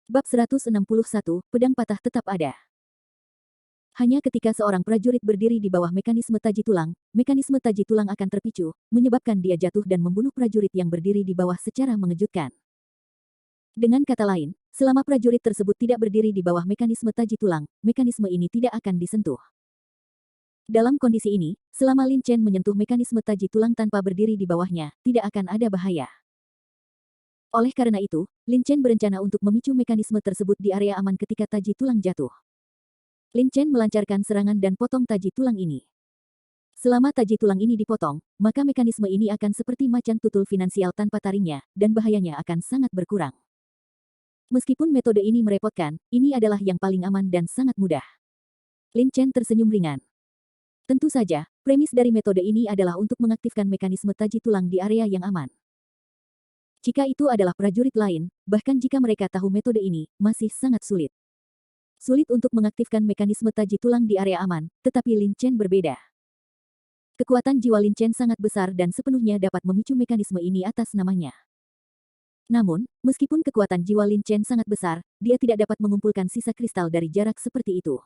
Bab 161, Pedang Patah tetap ada. Hanya ketika seorang prajurit berdiri di bawah mekanisme taji tulang akan terpicu, menyebabkan dia jatuh dan membunuh prajurit yang berdiri di bawah secara mengejutkan. Dengan kata lain, selama prajurit tersebut tidak berdiri di bawah mekanisme taji tulang, mekanisme ini tidak akan disentuh. Dalam kondisi ini, selama Lin Chen menyentuh mekanisme taji tulang tanpa berdiri di bawahnya, tidak akan ada bahaya. Oleh karena itu, Lin Chen berencana untuk memicu mekanisme tersebut di area aman ketika taji tulang jatuh. Lin Chen melancarkan serangan dan potong taji tulang ini. Selama taji tulang ini dipotong, maka mekanisme ini akan seperti macan tutul finansial tanpa taringnya, dan bahayanya akan sangat berkurang. Meskipun metode ini merepotkan, ini adalah yang paling aman dan sangat mudah. Lin Chen tersenyum ringan. Tentu saja, premis dari metode ini adalah untuk mengaktifkan mekanisme taji tulang di area yang aman. Jika itu adalah prajurit lain, bahkan jika mereka tahu metode ini, masih sangat sulit. Sulit untuk mengaktifkan mekanisme taji tulang di area aman, tetapi Lin Chen berbeda. Kekuatan jiwa Lin Chen sangat besar dan sepenuhnya dapat memicu mekanisme ini atas namanya. Namun, meskipun kekuatan jiwa Lin Chen sangat besar, dia tidak dapat mengumpulkan sisa kristal dari jarak seperti itu.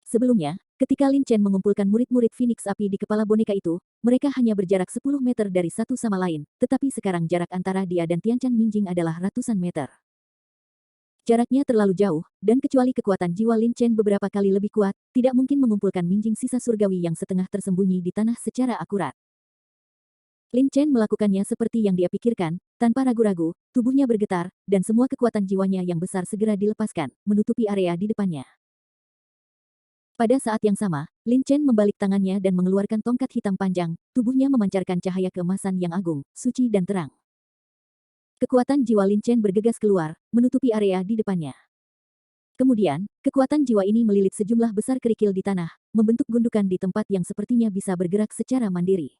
Sebelumnya, ketika Lin Chen mengumpulkan murid-murid Phoenix Api di kepala boneka itu, mereka hanya berjarak 10 meter dari satu sama lain, tetapi sekarang jarak antara dia dan Tianchan Minjing adalah ratusan meter. Jaraknya terlalu jauh, dan kecuali kekuatan jiwa Lin Chen beberapa kali lebih kuat, tidak mungkin mengumpulkan Minjing sisa surgawi yang setengah tersembunyi di tanah secara akurat. Lin Chen melakukannya seperti yang dia pikirkan, tanpa ragu-ragu, tubuhnya bergetar, dan semua kekuatan jiwanya yang besar segera dilepaskan, menutupi area di depannya. Pada saat yang sama, Lin Chen membalik tangannya dan mengeluarkan tongkat hitam panjang, tubuhnya memancarkan cahaya keemasan yang agung, suci dan terang. Kekuatan jiwa Lin Chen bergegas keluar, menutupi area di depannya. Kemudian, kekuatan jiwa ini melilit sejumlah besar kerikil di tanah, membentuk gundukan di tempat yang sepertinya bisa bergerak secara mandiri.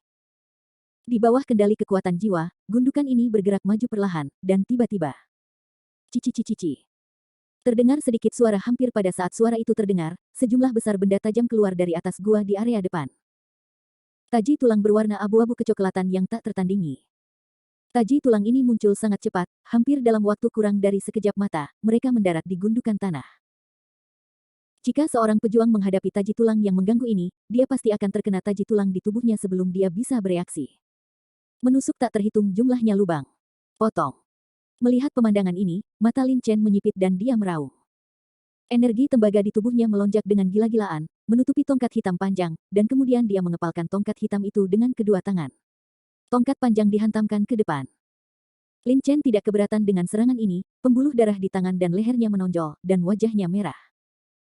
Di bawah kendali kekuatan jiwa, gundukan ini bergerak maju perlahan, dan tiba-tiba. Cici-cici-cici. Terdengar sedikit suara hampir pada saat suara itu terdengar, sejumlah besar benda tajam keluar dari atas gua di area depan. Taji tulang berwarna abu-abu kecoklatan yang tak tertandingi. Taji tulang ini muncul sangat cepat, hampir dalam waktu kurang dari sekejap mata, mereka mendarat di gundukan tanah. Jika seorang pejuang menghadapi taji tulang yang mengganggu ini, dia pasti akan terkena taji tulang di tubuhnya sebelum dia bisa bereaksi. Menusuk tak terhitung jumlahnya lubang. Potong. Melihat pemandangan ini, mata Lin Chen menyipit dan dia meraung. Energi tembaga di tubuhnya melonjak dengan gila-gilaan, menutupi tongkat hitam panjang, dan kemudian dia mengepalkan tongkat hitam itu dengan kedua tangan. Tongkat panjang dihantamkan ke depan. Lin Chen tidak keberatan dengan serangan ini, pembuluh darah di tangan dan lehernya menonjol, dan wajahnya merah.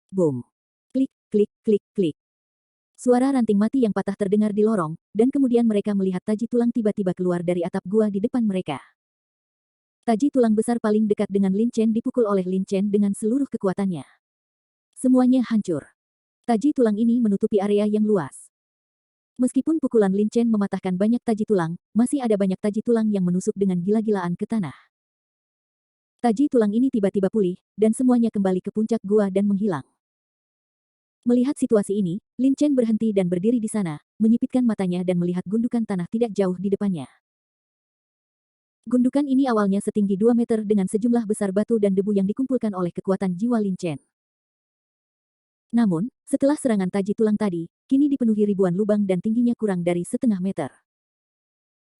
Boom. Klik, klik, klik, klik. Suara ranting mati yang patah terdengar di lorong, dan kemudian mereka melihat taji tulang tiba-tiba keluar dari atap gua di depan mereka. Taji tulang besar paling dekat dengan Lin Chen dipukul oleh Lin Chen dengan seluruh kekuatannya. Semuanya hancur. Taji tulang ini menutupi area yang luas. Meskipun pukulan Lin Chen mematahkan banyak taji tulang, masih ada banyak taji tulang yang menusuk dengan gila-gilaan ke tanah. Taji tulang ini tiba-tiba pulih, dan semuanya kembali ke puncak gua dan menghilang. Melihat situasi ini, Lin Chen berhenti dan berdiri di sana, menyipitkan matanya dan melihat gundukan tanah tidak jauh di depannya. Gundukan ini awalnya setinggi 2 meter dengan sejumlah besar batu dan debu yang dikumpulkan oleh kekuatan jiwa Lin Chen. Namun, setelah serangan taji tulang tadi, kini dipenuhi ribuan lubang dan tingginya kurang dari setengah meter.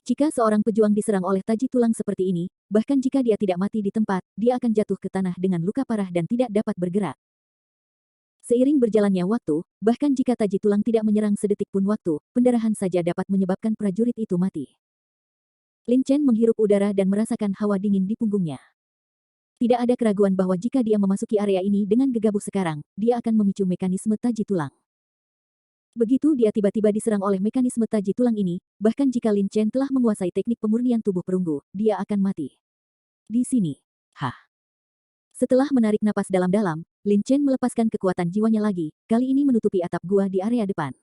Jika seorang pejuang diserang oleh taji tulang seperti ini, bahkan jika dia tidak mati di tempat, dia akan jatuh ke tanah dengan luka parah dan tidak dapat bergerak. Seiring berjalannya waktu, bahkan jika taji tulang tidak menyerang sedetik pun waktu, pendarahan saja dapat menyebabkan prajurit itu mati. Lin Chen menghirup udara dan merasakan hawa dingin di punggungnya. Tidak ada keraguan bahwa jika dia memasuki area ini dengan gegabah sekarang, dia akan memicu mekanisme taji tulang. Begitu dia tiba-tiba diserang oleh mekanisme taji tulang ini, bahkan jika Lin Chen telah menguasai teknik pemurnian tubuh perunggu, dia akan mati. Di sini. Hah. Setelah menarik napas dalam-dalam, Lin Chen melepaskan kekuatan jiwanya lagi, kali ini menutupi atap gua di area depan.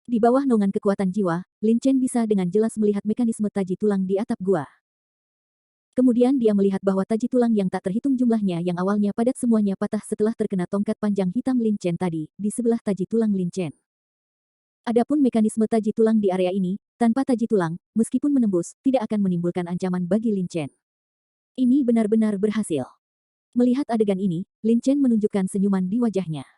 Di bawah naungan kekuatan jiwa, Lin Chen bisa dengan jelas melihat mekanisme taji tulang di atap gua. Kemudian dia melihat bahwa taji tulang yang tak terhitung jumlahnya yang awalnya padat semuanya patah setelah terkena tongkat panjang hitam Lin Chen tadi, di sebelah taji tulang Lin Chen. Adapun mekanisme taji tulang di area ini, tanpa taji tulang, meskipun menembus, tidak akan menimbulkan ancaman bagi Lin Chen. Ini benar-benar berhasil. Melihat adegan ini, Lin Chen menunjukkan senyuman di wajahnya.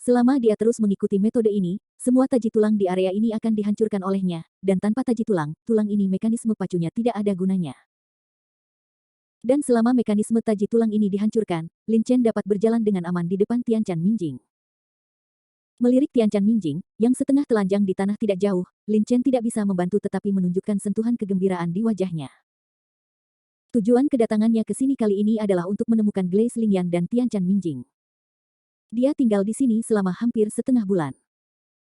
Selama dia terus mengikuti metode ini, semua taji tulang di area ini akan dihancurkan olehnya, dan tanpa taji tulang, tulang ini mekanisme pacunya tidak ada gunanya. Dan selama mekanisme taji tulang ini dihancurkan, Lin Chen dapat berjalan dengan aman di depan Tianchan Minjing. Melirik Tianchan Minjing, yang setengah telanjang di tanah tidak jauh, Lin Chen tidak bisa membantu tetapi menunjukkan sentuhan kegembiraan di wajahnya. Tujuan kedatangannya ke sini kali ini adalah untuk menemukan Glaze Lingyan dan Tianchan Minjing. Dia tinggal di sini selama hampir setengah bulan.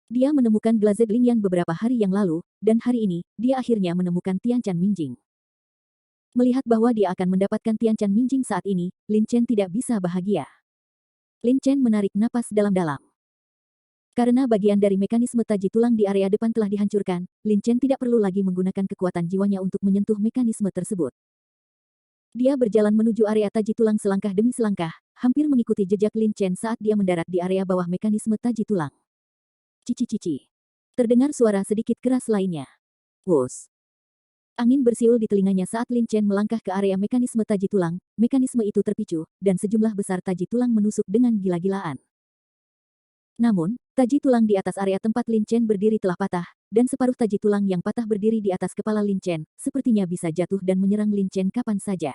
Dia menemukan Glaze Lingyan beberapa hari yang lalu, dan hari ini, dia akhirnya menemukan Tianchan Minjing. Melihat bahwa dia akan mendapatkan Tianchan Minjing saat ini, Lin Chen tidak bisa bahagia. Lin Chen menarik napas dalam-dalam. Karena bagian dari mekanisme taji tulang di area depan telah dihancurkan, Lin Chen tidak perlu lagi menggunakan kekuatan jiwanya untuk menyentuh mekanisme tersebut. Dia berjalan menuju area taji tulang selangkah demi selangkah, hampir mengikuti jejak Lin Chen saat dia mendarat di area bawah mekanisme taji tulang. Cici-cici. Terdengar suara sedikit keras lainnya. Wus. Angin bersiul di telinganya saat Lin Chen melangkah ke area mekanisme taji tulang, mekanisme itu terpicu, dan sejumlah besar taji tulang menusuk dengan gila-gilaan. Namun, taji tulang di atas area tempat Lin Chen berdiri telah patah, dan separuh taji tulang yang patah berdiri di atas kepala Lin Chen, sepertinya bisa jatuh dan menyerang Lin Chen kapan saja.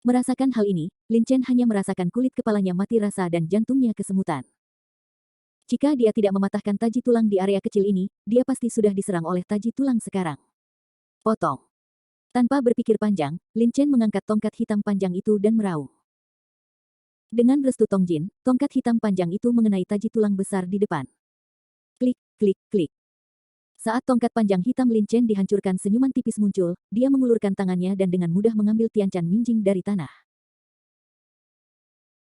Merasakan hal ini, Lin Chen hanya merasakan kulit kepalanya mati rasa dan jantungnya kesemutan. Jika dia tidak mematahkan taji tulang di area kecil ini, dia pasti sudah diserang oleh taji tulang sekarang. Potong. Tanpa berpikir panjang, Lin Chen mengangkat tongkat hitam panjang itu dan meraung. Dengan restu Tong Jin, tongkat hitam panjang itu mengenai taji tulang besar di depan. Klik, klik, klik. Saat tongkat panjang hitam Lin Chen dihancurkan, senyuman tipis muncul, dia mengulurkan tangannya dan dengan mudah mengambil Tianchan Minjing dari tanah.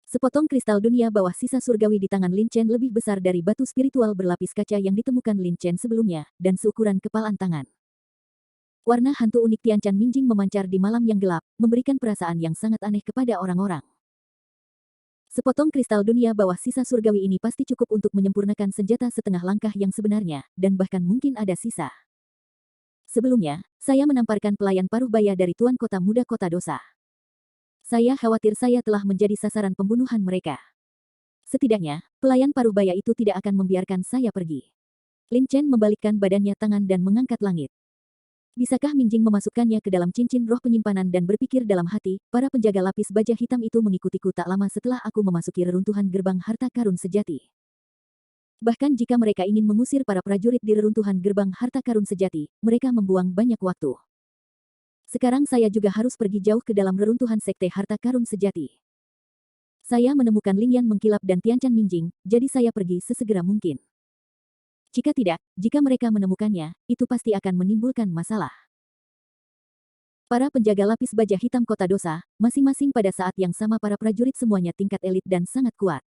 Sepotong kristal dunia bawah sisa surgawi di tangan Lin Chen lebih besar dari batu spiritual berlapis kaca yang ditemukan Lin Chen sebelumnya, dan seukuran kepalan tangan. Warna hantu unik Tianchan Minjing memancar di malam yang gelap, memberikan perasaan yang sangat aneh kepada orang-orang. Sepotong kristal dunia bawah sisa surgawi ini pasti cukup untuk menyempurnakan senjata setengah langkah yang sebenarnya, dan bahkan mungkin ada sisa. Sebelumnya, saya menamparkan pelayan paruh baya dari Tuan Kota Muda Kota Dosa. Saya khawatir saya telah menjadi sasaran pembunuhan mereka. Setidaknya, pelayan paruh baya itu tidak akan membiarkan saya pergi. Lin Chen membalikkan badannya tangan dan mengangkat langit. Bisakah Minjing memasukkannya ke dalam cincin roh penyimpanan dan berpikir dalam hati, para penjaga lapis baja hitam itu mengikutiku tak lama setelah aku memasuki reruntuhan gerbang harta karun sejati. Bahkan jika mereka ingin mengusir para prajurit di reruntuhan gerbang harta karun sejati, mereka membuang banyak waktu. Sekarang saya juga harus pergi jauh ke dalam reruntuhan sekte harta karun sejati. Saya menemukan Lingyan mengkilap dan Tianchan Minjing, jadi saya pergi sesegera mungkin. Jika tidak, jika mereka menemukannya, itu pasti akan menimbulkan masalah. Para penjaga lapis baja hitam kota dosa, masing-masing pada saat yang sama para prajurit semuanya tingkat elit dan sangat kuat.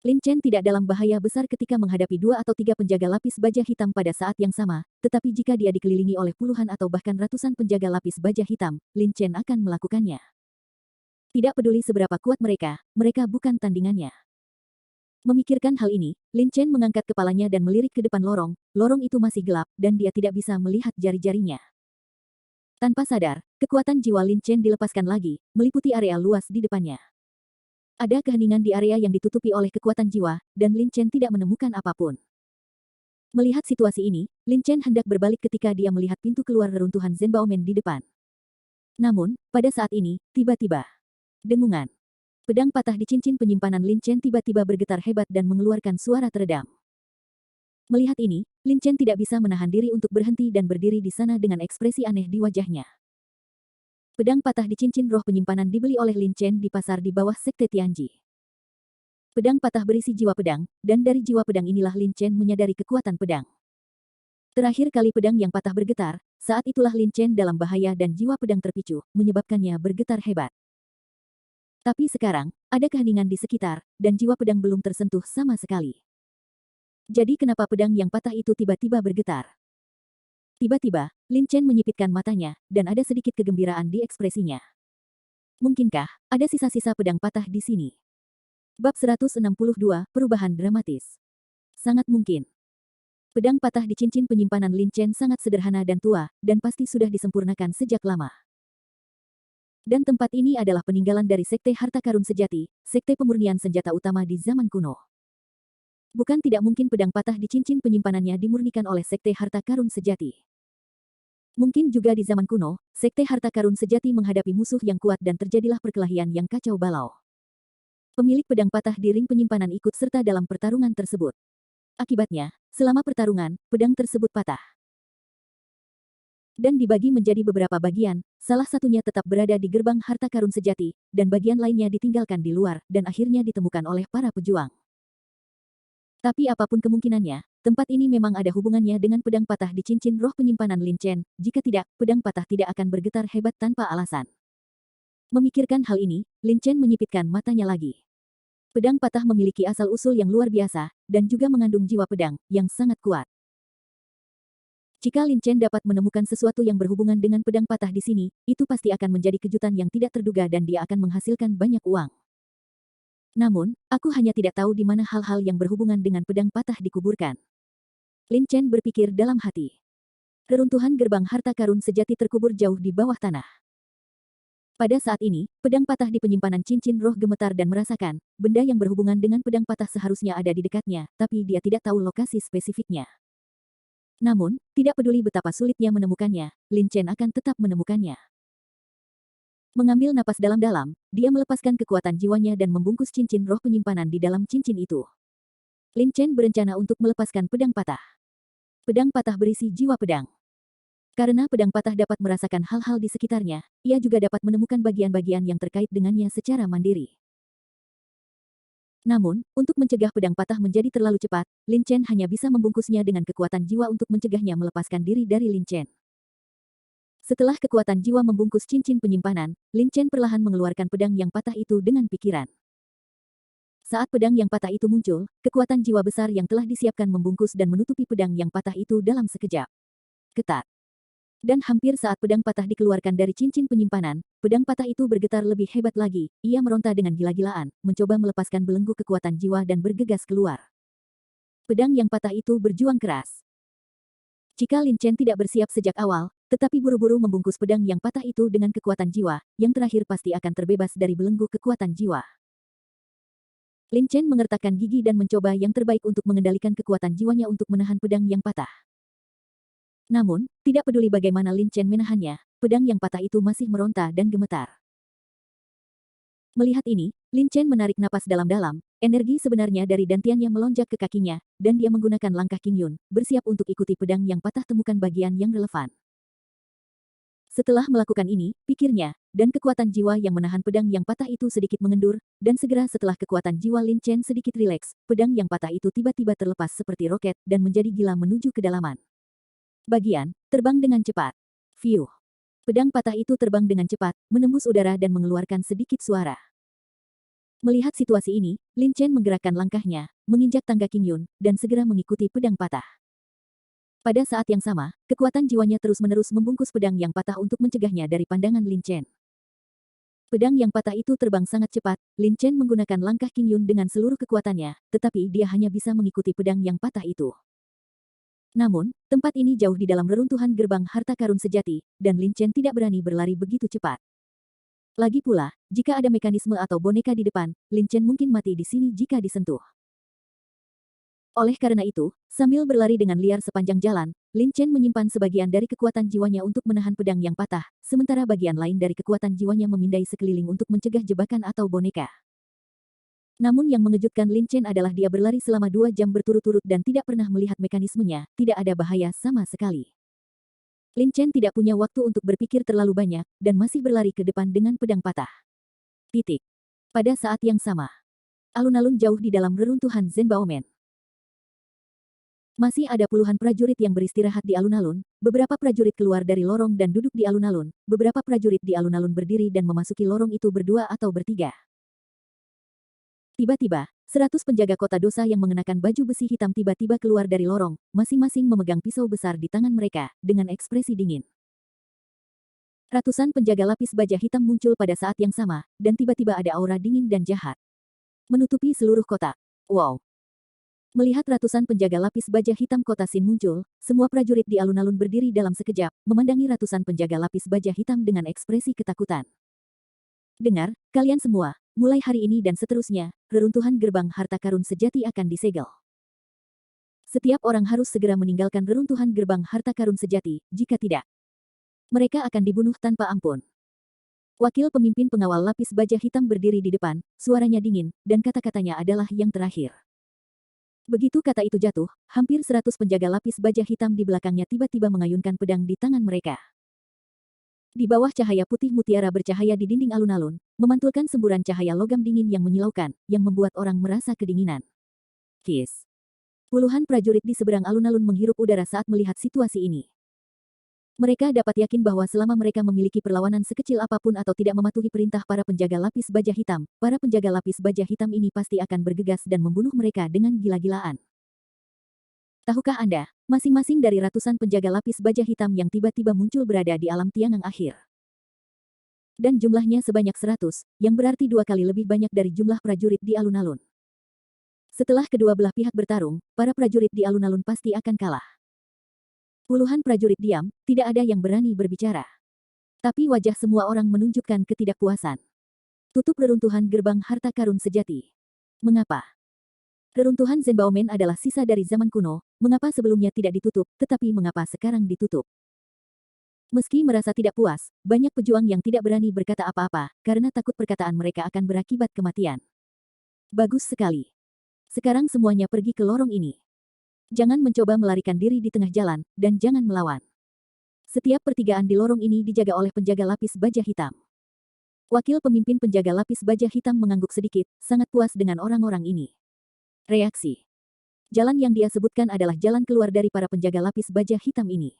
Lin Chen tidak dalam bahaya besar ketika menghadapi 2 atau 3 penjaga lapis baja hitam pada saat yang sama, tetapi jika dia dikelilingi oleh puluhan atau bahkan ratusan penjaga lapis baja hitam, Lin Chen akan melakukannya. Tidak peduli seberapa kuat mereka, mereka bukan tandingannya. Memikirkan hal ini, Lin Chen mengangkat kepalanya dan melirik ke depan lorong. Lorong itu masih gelap, dan dia tidak bisa melihat jari-jarinya. Tanpa sadar, kekuatan jiwa Lin Chen dilepaskan lagi, meliputi area luas di depannya. Ada keheningan di area yang ditutupi oleh kekuatan jiwa, dan Lin Chen tidak menemukan apapun. Melihat situasi ini, Lin Chen hendak berbalik ketika dia melihat pintu keluar reruntuhan Zenbaomen di depan. Namun, pada saat ini, tiba-tiba, dengungan. Pedang patah di cincin penyimpanan Lin Chen tiba-tiba bergetar hebat dan mengeluarkan suara teredam. Melihat ini, Lin Chen tidak bisa menahan diri untuk berhenti dan berdiri di sana dengan ekspresi aneh di wajahnya. Pedang patah di cincin roh penyimpanan dibeli oleh Lin Chen di pasar di bawah sekte Tianji. Pedang patah berisi jiwa pedang, dan dari jiwa pedang inilah Lin Chen menyadari kekuatan pedang. Terakhir kali pedang yang patah bergetar, saat itulah Lin Chen dalam bahaya dan jiwa pedang terpicu, menyebabkannya bergetar hebat. Tapi sekarang, ada keheningan di sekitar, dan jiwa pedang belum tersentuh sama sekali. Jadi kenapa pedang yang patah itu tiba-tiba bergetar? Tiba-tiba, Lin Chen menyipitkan matanya, dan ada sedikit kegembiraan di ekspresinya. Mungkinkah, ada sisa-sisa pedang patah di sini? Bab 162, Perubahan Dramatis. Sangat mungkin. Pedang patah di cincin penyimpanan Lin Chen sangat sederhana dan tua, dan pasti sudah disempurnakan sejak lama. Dan tempat ini adalah peninggalan dari Sekte Harta Karun Sejati, sekte pemurnian senjata utama di zaman kuno. Bukan tidak mungkin pedang patah di cincin penyimpanannya dimurnikan oleh Sekte Harta Karun Sejati. Mungkin juga di zaman kuno, Sekte Harta Karun Sejati menghadapi musuh yang kuat dan terjadilah perkelahian yang kacau balau. Pemilik pedang patah di ring penyimpanan ikut serta dalam pertarungan tersebut. Akibatnya, selama pertarungan, pedang tersebut patah dan dibagi menjadi beberapa bagian, salah satunya tetap berada di gerbang harta karun sejati, dan bagian lainnya ditinggalkan di luar, dan akhirnya ditemukan oleh para pejuang. Tapi apapun kemungkinannya, tempat ini memang ada hubungannya dengan pedang patah di cincin roh penyimpanan Lin Chen, jika tidak, pedang patah tidak akan bergetar hebat tanpa alasan. Memikirkan hal ini, Lin Chen menyipitkan matanya lagi. Pedang patah memiliki asal-usul yang luar biasa, dan juga mengandung jiwa pedang, yang sangat kuat. Jika Lin Chen dapat menemukan sesuatu yang berhubungan dengan pedang patah di sini, itu pasti akan menjadi kejutan yang tidak terduga dan dia akan menghasilkan banyak uang. Namun, aku hanya tidak tahu di mana hal-hal yang berhubungan dengan pedang patah dikuburkan. Lin Chen berpikir dalam hati. Reruntuhan gerbang harta karun sejati terkubur jauh di bawah tanah. Pada saat ini, pedang patah di penyimpanan cincin roh gemetar dan merasakan, benda yang berhubungan dengan pedang patah seharusnya ada di dekatnya, tapi dia tidak tahu lokasi spesifiknya. Namun, tidak peduli betapa sulitnya menemukannya, Lin Chen akan tetap menemukannya. Mengambil napas dalam-dalam, dia melepaskan kekuatan jiwanya dan membungkus cincin roh penyimpanan di dalam cincin itu. Lin Chen berencana untuk melepaskan pedang patah. Pedang patah berisi jiwa pedang. Karena pedang patah dapat merasakan hal-hal di sekitarnya, ia juga dapat menemukan bagian-bagian yang terkait dengannya secara mandiri. Namun, untuk mencegah pedang patah menjadi terlalu cepat, Lin Chen hanya bisa membungkusnya dengan kekuatan jiwa untuk mencegahnya melepaskan diri dari Lin Chen. Setelah kekuatan jiwa membungkus cincin penyimpanan, Lin Chen perlahan mengeluarkan pedang yang patah itu dengan pikiran. Saat pedang yang patah itu muncul, kekuatan jiwa besar yang telah disiapkan membungkus dan menutupi pedang yang patah itu dalam sekejap. Ketat. Dan hampir saat pedang patah dikeluarkan dari cincin penyimpanan, pedang patah itu bergetar lebih hebat lagi, ia meronta dengan gila-gilaan, mencoba melepaskan belenggu kekuatan jiwa dan bergegas keluar. Pedang yang patah itu berjuang keras. Jika Lin Chen tidak bersiap sejak awal, tetapi buru-buru membungkus pedang yang patah itu dengan kekuatan jiwa, yang terakhir pasti akan terbebas dari belenggu kekuatan jiwa. Lin Chen mengertakkan gigi dan mencoba yang terbaik untuk mengendalikan kekuatan jiwanya untuk menahan pedang yang patah. Namun, tidak peduli bagaimana Lin Chen menahannya, pedang yang patah itu masih meronta dan gemetar. Melihat ini, Lin Chen menarik napas dalam-dalam, energi sebenarnya dari dantiannya melonjak ke kakinya, dan dia menggunakan langkah Qing Yun, bersiap untuk ikuti pedang yang patah temukan bagian yang relevan. Setelah melakukan ini, pikirnya, dan kekuatan jiwa yang menahan pedang yang patah itu sedikit mengendur, dan segera setelah kekuatan jiwa Lin Chen sedikit rileks, pedang yang patah itu tiba-tiba terlepas seperti roket dan menjadi gila menuju kedalaman. Bagian, terbang dengan cepat. Fiuh. Pedang patah itu terbang dengan cepat, menembus udara dan mengeluarkan sedikit suara. Melihat situasi ini, Lin Chen menggerakkan langkahnya, menginjak tangga Qing Yun, dan segera mengikuti pedang patah. Pada saat yang sama, kekuatan jiwanya terus-menerus membungkus pedang yang patah untuk mencegahnya dari pandangan Lin Chen. Pedang yang patah itu terbang sangat cepat, Lin Chen menggunakan langkah Qing Yun dengan seluruh kekuatannya, tetapi dia hanya bisa mengikuti pedang yang patah itu. Namun, tempat ini jauh di dalam reruntuhan gerbang harta karun sejati, dan Lin Chen tidak berani berlari begitu cepat. Lagi pula, jika ada mekanisme atau boneka di depan, Lin Chen mungkin mati di sini jika disentuh. Oleh karena itu, sambil berlari dengan liar sepanjang jalan, Lin Chen menyimpan sebagian dari kekuatan jiwanya untuk menahan pedang yang patah, sementara bagian lain dari kekuatan jiwanya memindai sekeliling untuk mencegah jebakan atau boneka. Namun yang mengejutkan Lin Chen adalah dia berlari selama 2 jam berturut-turut dan tidak pernah melihat mekanismenya, tidak ada bahaya sama sekali. Lin Chen tidak punya waktu untuk berpikir terlalu banyak, dan masih berlari ke depan dengan pedang patah. Titik. Pada saat yang sama, alun-alun jauh di dalam reruntuhan Zhenbaomen. Masih ada puluhan prajurit yang beristirahat di alun-alun, beberapa prajurit keluar dari lorong dan duduk di alun-alun, beberapa prajurit di alun-alun berdiri dan memasuki lorong itu berdua atau bertiga. Tiba-tiba, 100 penjaga kota dosa yang mengenakan baju besi hitam tiba-tiba keluar dari lorong, masing-masing memegang pisau besar di tangan mereka, dengan ekspresi dingin. Ratusan penjaga lapis baja hitam muncul pada saat yang sama, dan tiba-tiba ada aura dingin dan jahat menutupi seluruh kota. Wow! Melihat ratusan penjaga lapis baja hitam kota Sin muncul, semua prajurit di alun-alun berdiri dalam sekejap, memandangi ratusan penjaga lapis baja hitam dengan ekspresi ketakutan. Dengar, kalian semua, mulai hari ini dan seterusnya, reruntuhan gerbang harta karun sejati akan disegel. Setiap orang harus segera meninggalkan reruntuhan gerbang harta karun sejati, jika tidak, mereka akan dibunuh tanpa ampun. Wakil pemimpin pengawal lapis baja hitam berdiri di depan, suaranya dingin, dan kata-katanya adalah yang terakhir. Begitu kata itu jatuh, hampir 100 penjaga lapis baja hitam di belakangnya tiba-tiba mengayunkan pedang di tangan mereka. Di bawah cahaya putih mutiara bercahaya di dinding alun-alun, memantulkan semburan cahaya logam dingin yang menyilaukan, yang membuat orang merasa kedinginan. Kis. Puluhan prajurit di seberang alun-alun menghirup udara saat melihat situasi ini. Mereka dapat yakin bahwa selama mereka memiliki perlawanan sekecil apapun atau tidak mematuhi perintah para penjaga lapis baja hitam, para penjaga lapis baja hitam ini pasti akan bergegas dan membunuh mereka dengan gila-gilaan. Tahukah Anda, masing-masing dari ratusan penjaga lapis baja hitam yang tiba-tiba muncul berada di alam tiangang akhir. Dan jumlahnya sebanyak 100, yang berarti 2 kali lebih banyak dari jumlah prajurit di alun-alun. Setelah kedua belah pihak bertarung, para prajurit di alun-alun pasti akan kalah. Puluhan prajurit diam, tidak ada yang berani berbicara. Tapi wajah semua orang menunjukkan ketidakpuasan. Tutup reruntuhan gerbang harta karun sejati. Mengapa? Reruntuhan Zenbaomen adalah sisa dari zaman kuno, mengapa sebelumnya tidak ditutup, tetapi mengapa sekarang ditutup? Meski merasa tidak puas, banyak pejuang yang tidak berani berkata apa-apa, karena takut perkataan mereka akan berakibat kematian. Bagus sekali. Sekarang semuanya pergi ke lorong ini. Jangan mencoba melarikan diri di tengah jalan, dan jangan melawan. Setiap pertigaan di lorong ini dijaga oleh penjaga lapis baja hitam. Wakil pemimpin penjaga lapis baja hitam mengangguk sedikit, sangat puas dengan orang-orang ini. Reaksi. Jalan yang dia sebutkan adalah jalan keluar dari para penjaga lapis baja hitam ini.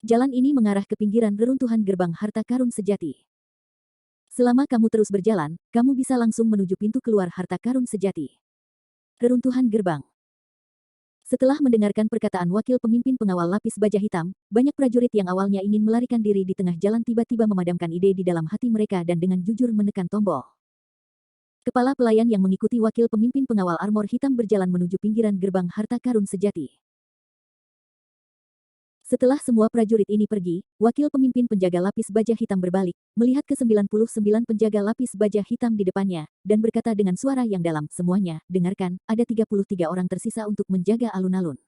Jalan ini mengarah ke pinggiran reruntuhan gerbang harta karun sejati. Selama kamu terus berjalan, kamu bisa langsung menuju pintu keluar harta karun sejati. Reruntuhan gerbang. Setelah mendengarkan perkataan wakil pemimpin pengawal lapis baja hitam, banyak prajurit yang awalnya ingin melarikan diri di tengah jalan tiba-tiba memadamkan ide di dalam hati mereka dan dengan jujur menekan tombol. Kepala pelayan yang mengikuti wakil pemimpin pengawal armor hitam berjalan menuju pinggiran gerbang harta karun sejati. Setelah semua prajurit ini pergi, wakil pemimpin penjaga lapis baja hitam berbalik, melihat ke 99 penjaga lapis baja hitam di depannya, dan berkata dengan suara yang dalam, semuanya, dengarkan, ada 33 orang tersisa untuk menjaga alun-alun.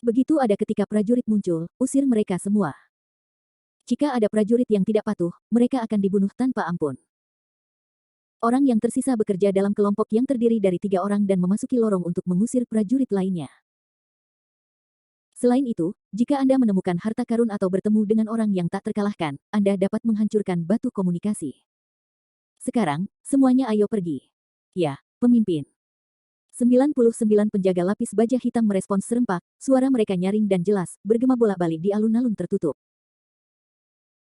Begitu ada ketika prajurit muncul, usir mereka semua. Jika ada prajurit yang tidak patuh, mereka akan dibunuh tanpa ampun. Orang yang tersisa bekerja dalam kelompok yang terdiri dari 3 orang dan memasuki lorong untuk mengusir prajurit lainnya. Selain itu, jika Anda menemukan harta karun atau bertemu dengan orang yang tak terkalahkan, Anda dapat menghancurkan batu komunikasi. Sekarang, semuanya ayo pergi. Ya, pemimpin. 99 penjaga lapis baja hitam merespons serempak, suara mereka nyaring dan jelas, bergema bolak-balik di alun-alun tertutup.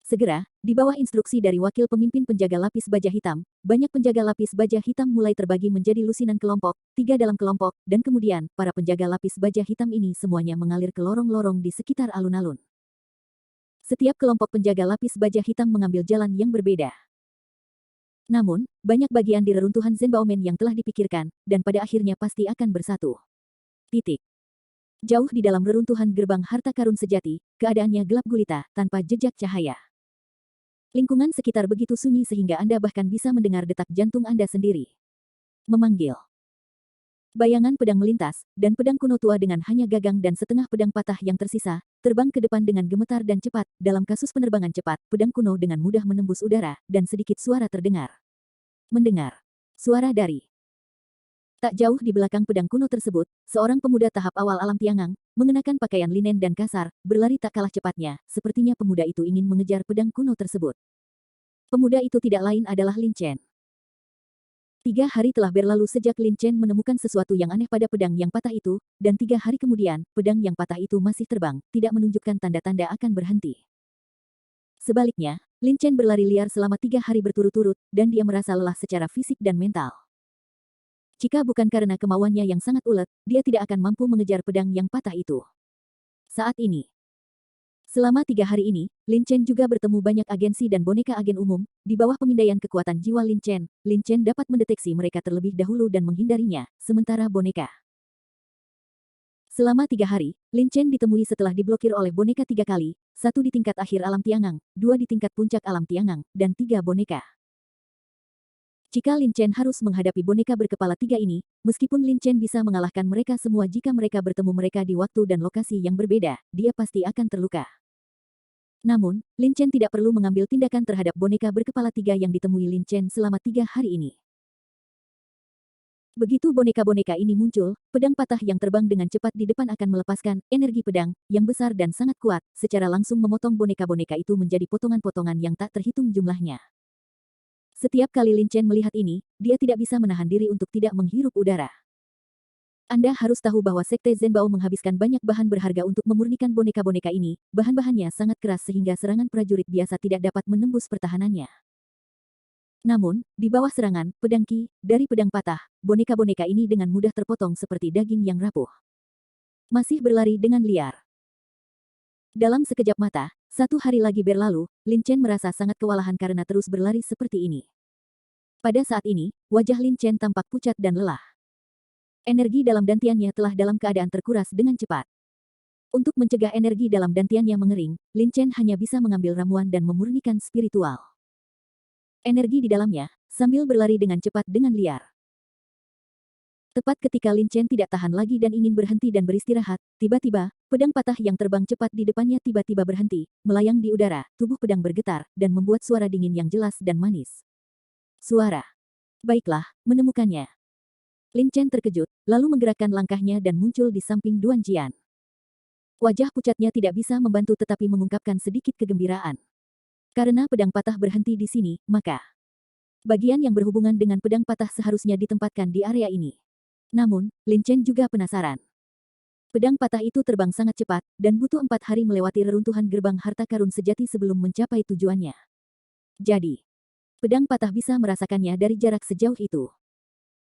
Segera, di bawah instruksi dari wakil pemimpin penjaga lapis baja hitam, banyak penjaga lapis baja hitam mulai terbagi menjadi lusinan kelompok, 3 dalam kelompok, dan kemudian, para penjaga lapis baja hitam ini semuanya mengalir ke lorong-lorong di sekitar alun-alun. Setiap kelompok penjaga lapis baja hitam mengambil jalan yang berbeda. Namun, banyak bagian di reruntuhan Zenbaomen yang telah dipikirkan, dan pada akhirnya pasti akan bersatu. Titik. Jauh di dalam reruntuhan gerbang harta karun sejati, keadaannya gelap gulita, tanpa jejak cahaya. Lingkungan sekitar begitu sunyi sehingga Anda bahkan bisa mendengar detak jantung Anda sendiri. Memanggil. Bayangan pedang melintas, dan pedang kuno tua dengan hanya gagang dan setengah pedang patah yang tersisa, terbang ke depan dengan gemetar dan cepat. Dalam kasus penerbangan cepat, pedang kuno dengan mudah menembus udara, dan sedikit suara terdengar. Mendengar. Suara dari. Tak jauh di belakang pedang kuno tersebut, seorang pemuda tahap awal alam tiangang, mengenakan pakaian linen dan kasar, berlari tak kalah cepatnya, sepertinya pemuda itu ingin mengejar pedang kuno tersebut. Pemuda itu tidak lain adalah Lin Chen. 3 hari telah berlalu sejak Lin Chen menemukan sesuatu yang aneh pada pedang yang patah itu, dan 3 hari kemudian, pedang yang patah itu masih terbang, tidak menunjukkan tanda-tanda akan berhenti. Sebaliknya, Lin Chen berlari liar selama 3 hari berturut-turut, dan dia merasa lelah secara fisik dan mental. Jika bukan karena kemauannya yang sangat ulet, dia tidak akan mampu mengejar pedang yang patah itu. Saat ini, selama 3 hari ini, Lin Chen juga bertemu banyak agensi dan boneka agen umum. Di bawah pemindaian kekuatan jiwa Lin Chen dapat mendeteksi mereka terlebih dahulu dan menghindarinya, sementara boneka. Selama 3 hari, Lin Chen ditemui setelah diblokir oleh boneka 3 kali, 1 di tingkat akhir alam tiangang, 2 di tingkat puncak alam tiangang, dan 3 boneka. Jika Lin Chen harus menghadapi boneka berkepala 3 ini, meskipun Lin Chen bisa mengalahkan mereka semua jika mereka bertemu mereka di waktu dan lokasi yang berbeda, dia pasti akan terluka. Namun, Lin Chen tidak perlu mengambil tindakan terhadap boneka berkepala 3 yang ditemui Lin Chen selama 3 hari ini. Begitu boneka-boneka ini muncul, pedang patah yang terbang dengan cepat di depan akan melepaskan energi pedang yang besar dan sangat kuat, secara langsung memotong boneka-boneka itu menjadi potongan-potongan yang tak terhitung jumlahnya. Setiap kali Lin Chen melihat ini, dia tidak bisa menahan diri untuk tidak menghirup udara. Anda harus tahu bahwa Sekte Zhenbao menghabiskan banyak bahan berharga untuk memurnikan boneka-boneka ini, bahan-bahannya sangat keras sehingga serangan prajurit biasa tidak dapat menembus pertahanannya. Namun, di bawah serangan pedang Qi dari pedang patah, boneka-boneka ini dengan mudah terpotong seperti daging yang rapuh. Masih berlari dengan liar. Dalam sekejap mata, 1 hari lagi berlalu, Lin Chen merasa sangat kewalahan karena terus berlari seperti ini. Pada saat ini, wajah Lin Chen tampak pucat dan lelah. Energi dalam dantiannya telah dalam keadaan terkuras dengan cepat. Untuk mencegah energi dalam dantiannya mengering, Lin Chen hanya bisa mengambil ramuan dan memurnikan spiritual. Energi di dalamnya, sambil berlari dengan cepat dengan liar. Tepat ketika Lin Chen tidak tahan lagi dan ingin berhenti dan beristirahat, tiba-tiba, pedang patah yang terbang cepat di depannya tiba-tiba berhenti, melayang di udara, tubuh pedang bergetar, dan membuat suara dingin yang jelas dan manis. Suara. Baiklah, menemukannya. Lin Chen terkejut, lalu menggerakkan langkahnya dan muncul di samping Duan Jian. Wajah pucatnya tidak bisa membantu tetapi mengungkapkan sedikit kegembiraan. Karena pedang patah berhenti di sini, maka bagian yang berhubungan dengan pedang patah seharusnya ditempatkan di area ini. Namun, Lin Chen juga penasaran. Pedang patah itu terbang sangat cepat, dan butuh 4 hari melewati reruntuhan gerbang harta karun sejati sebelum mencapai tujuannya. Jadi, pedang patah bisa merasakannya dari jarak sejauh itu.